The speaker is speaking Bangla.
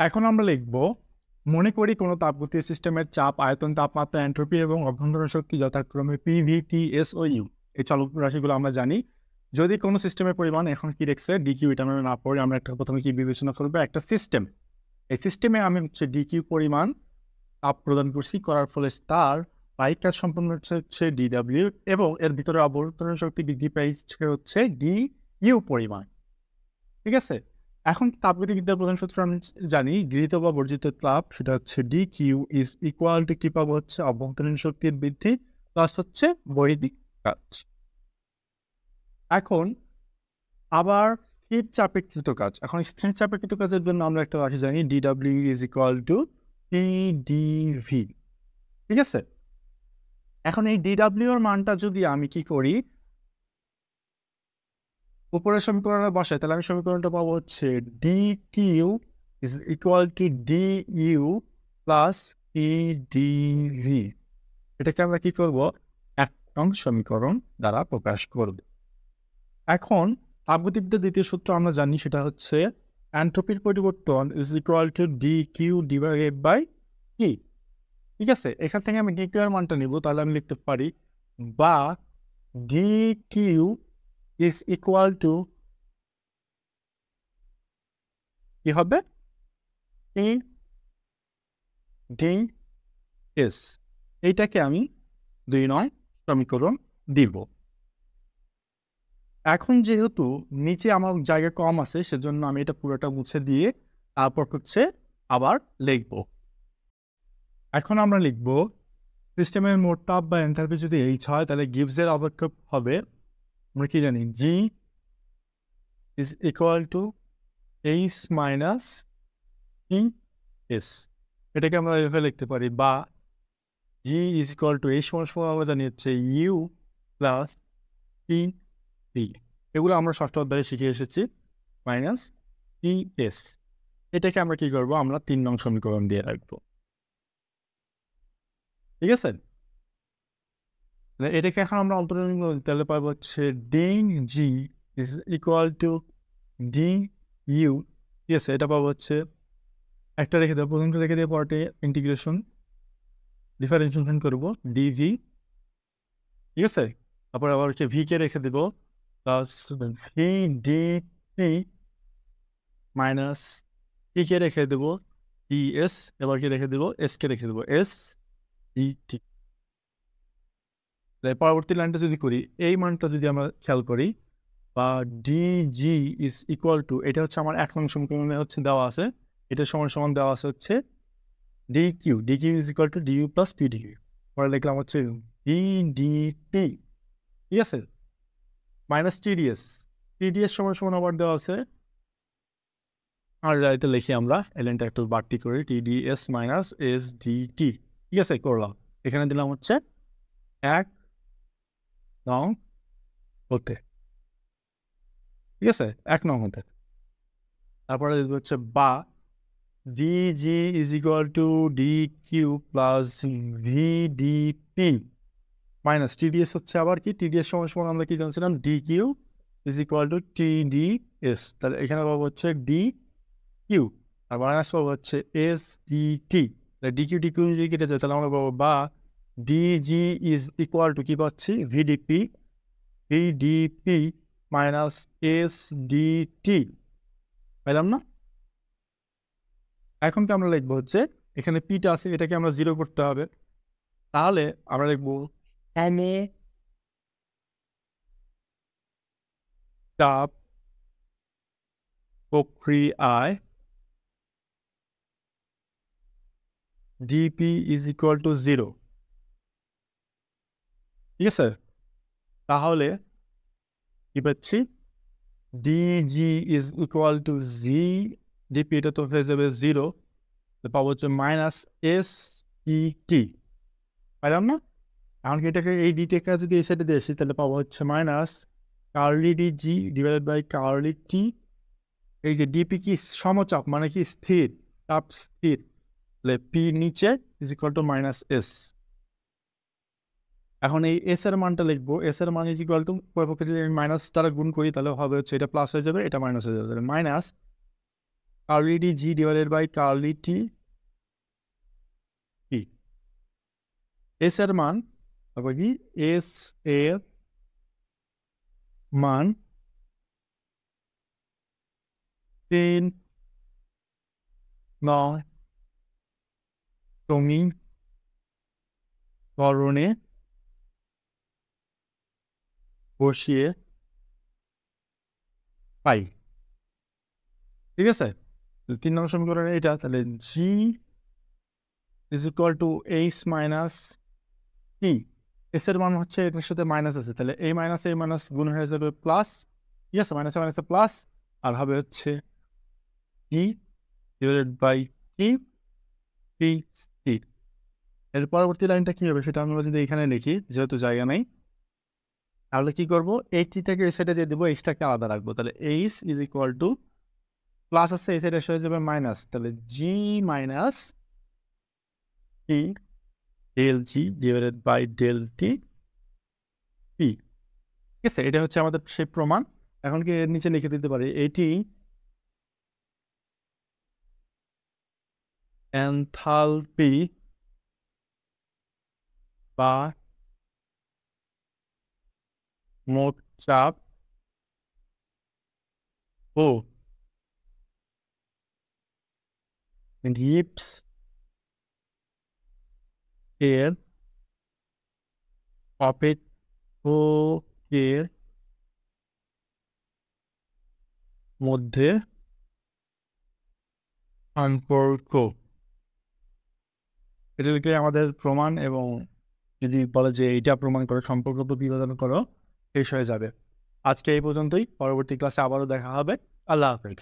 এখন আমরা লিখব, মনে করি কোনো তাপগতীয় সিস্টেমের চাপ, আয়তন, তাপমাত্রা, এন্ট্রপি এবং অভ্যন্তরীণ শক্তি যথাক্রমে পি, ভি, টি, এস ও ইউ। এই চলক রাশিগুলো আমরা জানি। যদি কোনো সিস্টেমের পরিমাণ এখন কি লিখছে ডিকিউ, এটা আমরা না পড়ে আমরা একটা প্রথমে কি বিবেচনা করবো, একটা সিস্টেম। এই সিস্টেমে আমি হচ্ছে ডিকিউ পরিমাণ তাপ প্রদান করছি, করার ফলে তার পাইক কাজ সম্পন্ন হচ্ছে ডিডাব্লিউ এবং এর ভিতরে অভ্যন্তরীণ শক্তি বৃদ্ধি পাইছে হচ্ছে ডি ইউ পরিমাণ। ঠিক আছে, এখন তাপগতিবিদ্যার প্রধান সূত্র আমি জানি, গৃহীত বা বর্জিত তাপ সেটা হচ্ছে D Q is equal to কি পাবো হচ্ছে অভ্যন্তরীণ শক্তির বৃদ্ধি প্লাস হচ্ছে বৈদ্যুতিক কাজ। এখন আবার স্থির চাপেকৃত কাজ। এখন স্থির চাপেকৃত কাজের জন্য আমরা একটা রাশি জানি, DW is equal two PDV. ঠিক আছে, এখন এই ডিডাব্লিউ এর মানটা যদি আমি কি করি, উপরের সমীকরণে বসাই, তাহলে আমি সমীকরণটা পাবো হচ্ছে D Q is equal to D U plus PDV. এটাকে আমরা কি করব, 1 নং সমীকরণ দ্বারা প্রকাশ করব। এখন তাপগতিবিদ্যার দ্বিতীয় সূত্র আমরা জানি, সেটা হচ্ছে এন্ট্রপির পরিবর্তন is equal to D Q divided by T. ঠিক আছে, এখান থেকে আমি ডি কিউ এর মানটা নিব, তাহলে আমি লিখতে পারি বা D Q is equal to কি হবে, টি ডি এস। এইটাকে আমি 2 নং সমীকরণ দিব। এখন যেহেতু নিচে আমার জায়গা কম আছে, সেজন্য আমি এটা পুরোটা মুছে দিয়ে তারপর হচ্ছে আবার লিখব। এখন আমরা লিখব, সিস্টেমের মোট তাপ বা এনথালপি যদি এইচ হয়, তাহলে গিবসের অবক্ষেপ হবে, আমরা কি জানি, G is equal to H minus T S. এটাকে আমরা এভাবে লিখতে পারি, বা জি ইজ ইকুয়াল টু এই সময় আমরা জানি হচ্ছে ইউ প্লাস টি টি। এগুলো আমরা ষষ্ঠ অধ্যায়ে শিখে এসেছি, মাইনাস টি এস। এটাকে আমরা কি করবো, আমরা 3 নং সমীকরণ দিয়ে রাখবো। ঠিক আছে, এটাকে এখন আমরা অন্তরীণ তাহলে পাবো হচ্ছে D G is equal to D U. ঠিক আছে, এটা পাবো হচ্ছে একটা রেখে দেবো, প্রথমটা রেখে দিয়ে পরে ইন্টিগ্রেশন ডিফারেন্সিয়েশন করবো ডিভি। ঠিক আছে, তারপর আবার হচ্ছে ভি কে রেখে দেবো plus V D T minus T কে রেখে দেবো টি এস, এবার কি রেখে দেবো, এস কে রেখে দেবো এস ডি টি। পরবর্তী লাইনটা যদি করি, এই মানটা যদি আমরা খেয়াল করি, বা D G is equal two, এটা হচ্ছে আমার 1 নং সমীকরণে হচ্ছে দেওয়া আছে, এটা সমান সমান দেওয়া আছে হচ্ছে D Q is equal to D U plus P D Q. পরে লিখলাম হচ্ছে ডি ডি টি। ঠিক আছে, মাইনাস টিডিএস, টিডিএস সমান সমান আবার দেওয়া আছে, আর এটা লিখি আমরা এলেনটা একটু বাড়তি করি, টিডিএস মাইনাস এস ডি টি। ঠিক আছে, করলাম, এখানে দিলাম হচ্ছে 1 নং হতে। ঠিক আছে, 1 নং হতে। তারপরে হচ্ছে বা D G is equal to D Q plus V D P minus TDS হচ্ছে আবার কি, টিডিএস সমান সমান আমরা কি জানছিলাম, D Q is equal to T D S. তাহলে এখানে পাবো হচ্ছে ডি কিউ আর মাইনাস পাবো হচ্ছে S D T. D Q যদি কেটে যায়, তাহলে আমরা পাবো বা D G is equal to কি পাচ্ছি, VDP minus S D T. পাইলাম না? এখন কি আমরা লিখবো হচ্ছে, এখানে পিটা আছে, এটাকে আমরা 0 করতে হবে, তাহলে আমরা লিখবো এনে তাপ প্রক্রিয়ায় ডিপি ইজ ইকুয়াল টু 0। ঠিক আছে, তাহলে কি পাচ্ছি, DG is equal to G DP, এটা তো হয়ে যাবে 0, পাবো হচ্ছে মাইনাস এস টি। পাইলাম না? এমনকি এটাকে এই ডিটাকে যদি এই সাইডে দিয়ে আসি, তাহলে পাবো হচ্ছে minus curly D G divided by curly T. এই যে ডিপি কি সমচাপ, মানে কি স্থির চাপ, স্থির, তাহলে পি নিচে is equal two minus S. এখন এই এস এর মানটা লিখবো, এস এর মান ইজ ইকুয়াল টু, পক্ষে যদি আমি মাইনাস দ্বারা গুণ করি, তাহলে হবে হচ্ছে এটা প্লাস হয়ে যাবে, এটা মাইনাস হয়ে যাবে, minus curly D G divided by curly T T. S এর মান তারপর কি এস এর মান 3 9 সমীকরণে বসিয়ে পাই। ঠিক আছে, 3 নম্বর সমীকরণে এটা, তাহলে G is equal to H minus T. S এর মান হচ্ছে এটার সাথে মাইনাস আছে, তাহলে এই মাইনাস গুণ হয়ে যাবে প্লাস। ঠিক আছে, মাইনাসে প্লাস, আর হবে হচ্ছে টি ডিভাইডেড বাই টি টি টি। এর পরবর্তী লাইনটা কি হবে সেটা আমরা যদি এখানে লিখি, যেহেতু জায়গা নেই, তাহলে কি করবো, এই টিটাকে এই সাইডে দিয়ে দেবো, এইচটাকে আলাদা রাখবো। তাহলে H is equal to plus আছে, এই সাইডে হয়ে যাবে মাইনাস, তাহলে G minus T del G divided by del T P. ঠিক আছে, এটা হচ্ছে আমাদের সেই প্রমাণ। এখন কি এর নিচে লিখে দিতে পারি, এটি এনথালপি বা মোট চাপ ও গিবস এর অপেক্ষকের মধ্যে সম্পর্ক। এটা লিখে আমাদের প্রমাণ, এবং যদি বলে যে এইটা প্রমাণ করে সম্পর্ক প্রতিপাদন করো, শেষ হয়ে যাবে। আজকে এই পর্যন্তই, পরবর্তী ক্লাসে আবারও দেখা হবে। আল্লাহ হাফেজ।